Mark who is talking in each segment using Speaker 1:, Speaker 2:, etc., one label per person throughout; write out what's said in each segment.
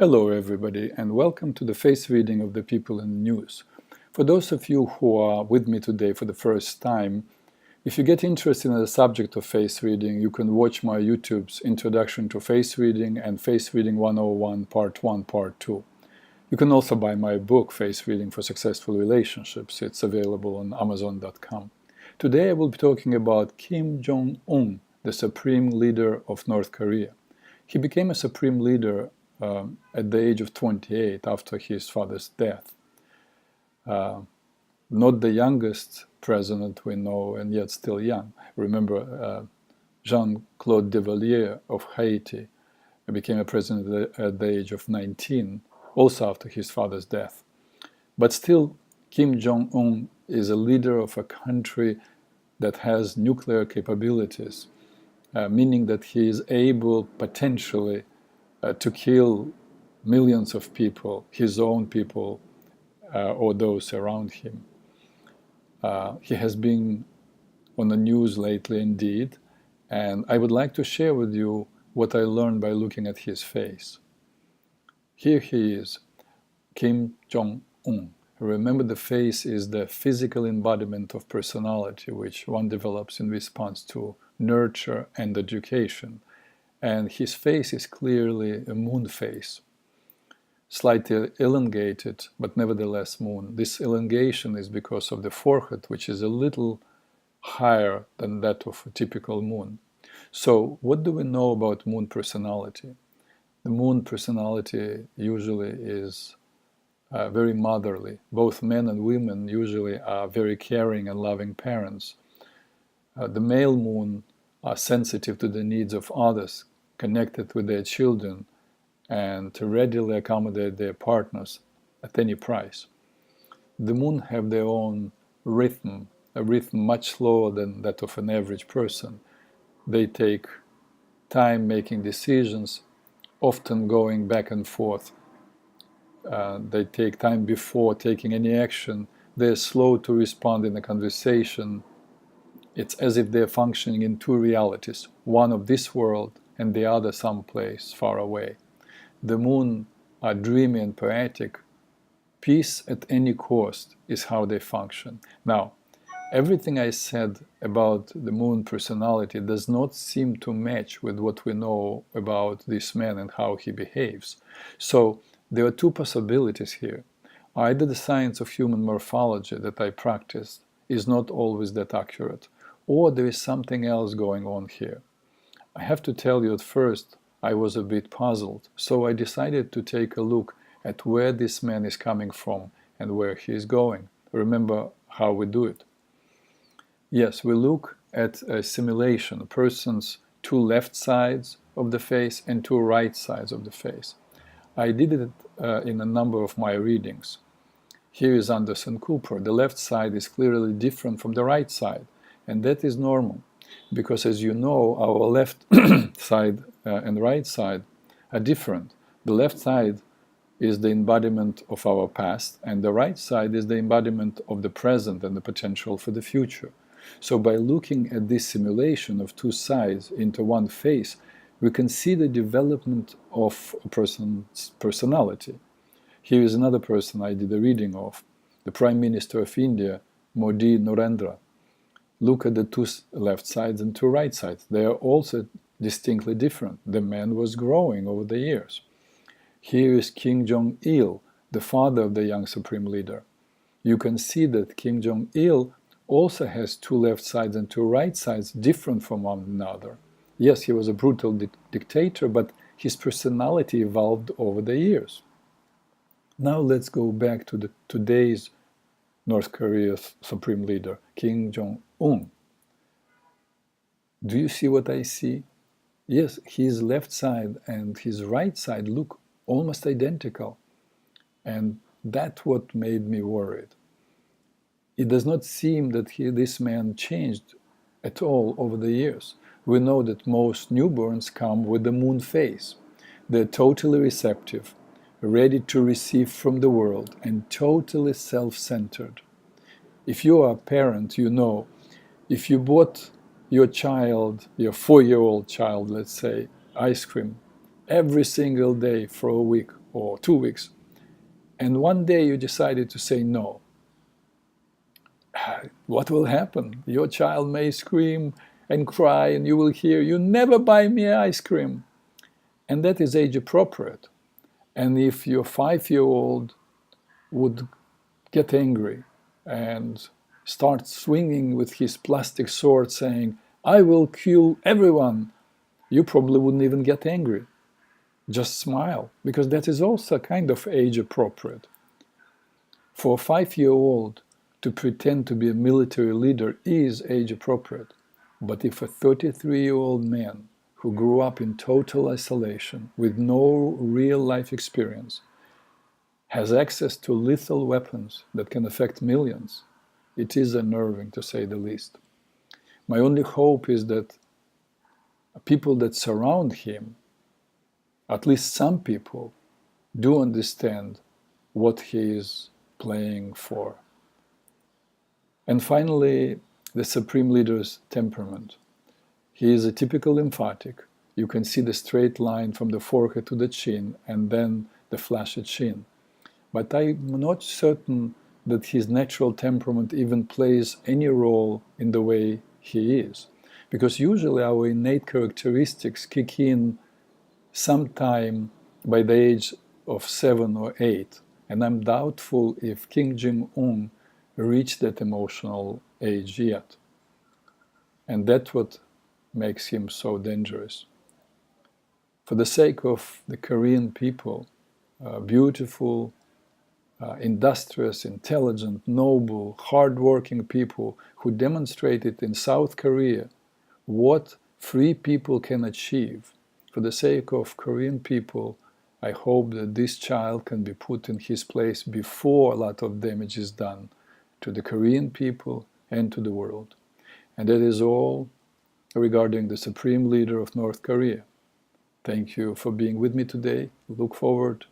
Speaker 1: Hello everybody, and welcome to the face reading of the people in the news. For those of you who are with me today for the first time, if you get interested in the subject of face reading, you can watch my YouTube's Introduction to Face Reading and Face Reading 101 Part 1, Part 2. You can also buy my book, Face Reading for Successful Relationships. It's available on Amazon.com. Today I will be talking about Kim Jong-un, the Supreme Leader of North Korea. He became a Supreme Leader at the age of 28 after his father's death. Not the youngest president we know, and yet still young. Remember, Jean-Claude Duvalier of Haiti became a president at the age of 19, also after his father's death. But still, Kim Jong-un is a leader of a country that has nuclear capabilities, meaning that he is able potentially to kill millions of people, his own people, or those around him. He has been on the news lately indeed, and I would like to share with you what I learned by looking at his face. Here he is, Kim Jong-un. Remember, the face is the physical embodiment of personality which one develops in response to nurture and education. And his face is clearly a moon face, slightly elongated, but nevertheless moon. This elongation is because of the forehead, which is a little higher than that of a typical moon. So what do we know about moon personality? The moon personality usually is very motherly. Both men and women usually are very caring and loving parents. The male moon are sensitive to the needs of others, connected with their children, and to readily accommodate their partners at any price. The moon have their own rhythm, a rhythm much slower than that of an average person. They take time making decisions, often going back and forth. They take time before taking any action. They're slow to respond in a conversation. It's as if they're functioning in two realities, one of this world and the other someplace far away. The moon are dreamy and poetic. Peace at any cost is how they function. Now, everything I said about the moon personality does not seem to match with what we know about this man and how he behaves. So there are two possibilities here. Either the science of human morphology that I practiced is not always that accurate, or there is something else going on here. I have to tell you, at first I was a bit puzzled, so I decided to take a look at where this man is coming from and where he is going. Remember how we do it. Yes, we look at a simulation, a person's two left sides of the face and two right sides of the face. I did it in a number of my readings. Here is Anderson Cooper. The left side is clearly different from the right side, and that is normal, because as you know, our left side and right side are different. The left side is the embodiment of our past, and the right side is the embodiment of the present and the potential for the future. So by looking at this simulation of two sides into one face, we can see the development of a person's personality. Here is another person I did a reading of, the Prime Minister of India, Modi Narendra. Look at the two left sides and two right sides. They are also distinctly different. The man was growing over the years. Here is Kim Jong-il, the father of the young supreme leader. You can see that Kim Jong-il also has two left sides and two right sides different from one another. Yes, he was a brutal dictator, but his personality evolved over the years. Now let's go back to today's North Korea's supreme leader, Kim Jong-un. Do you see what I see? Yes, his left side and his right side look almost identical. And that's what made me worried. It does not seem that this man changed at all over the years. We know that most newborns come with the moon face. They're totally receptive, ready to receive from the world, and totally self-centered. If you are a parent, you know, if you bought your child, your 4-year-old child, let's say, ice cream every single day for a week, or 2 weeks, and one day you decided to say no. What will happen? Your child may scream and cry, and you will hear, "You never buy me ice cream." And that is age appropriate. And if your 5-year-old would get angry and start swinging with his plastic sword saying, "I will kill everyone," you probably wouldn't even get angry. Just smile, because that is also kind of age appropriate. For a 5-year-old to pretend to be a military leader is age appropriate. But if a 33-year-old man who grew up in total isolation with no real life experience has access to lethal weapons that can affect millions, it is unnerving, to say the least. My only hope is that people that surround him, at least some people, do understand what he is playing for. And finally, the Supreme Leader's temperament. He is a typical lymphatic. You can see the straight line from the forehead to the chin, and then the flashy chin. But I'm not certain that his natural temperament even plays any role in the way he is. Because usually our innate characteristics kick in sometime by the age of 7 or 8. And I'm doubtful if King Jong-un reached that emotional age yet. And that's what makes him so dangerous. For the sake of the Korean people, beautiful, industrious, intelligent, noble, hardworking people who demonstrated in South Korea what free people can achieve. For the sake of Korean people, I hope that this child can be put in his place before a lot of damage is done to the Korean people and to the world. And that is all regarding the Supreme Leader of North Korea. Thank you for being with me today. Look forward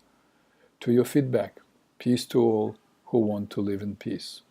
Speaker 1: to your feedback. Peace to all who want to live in peace.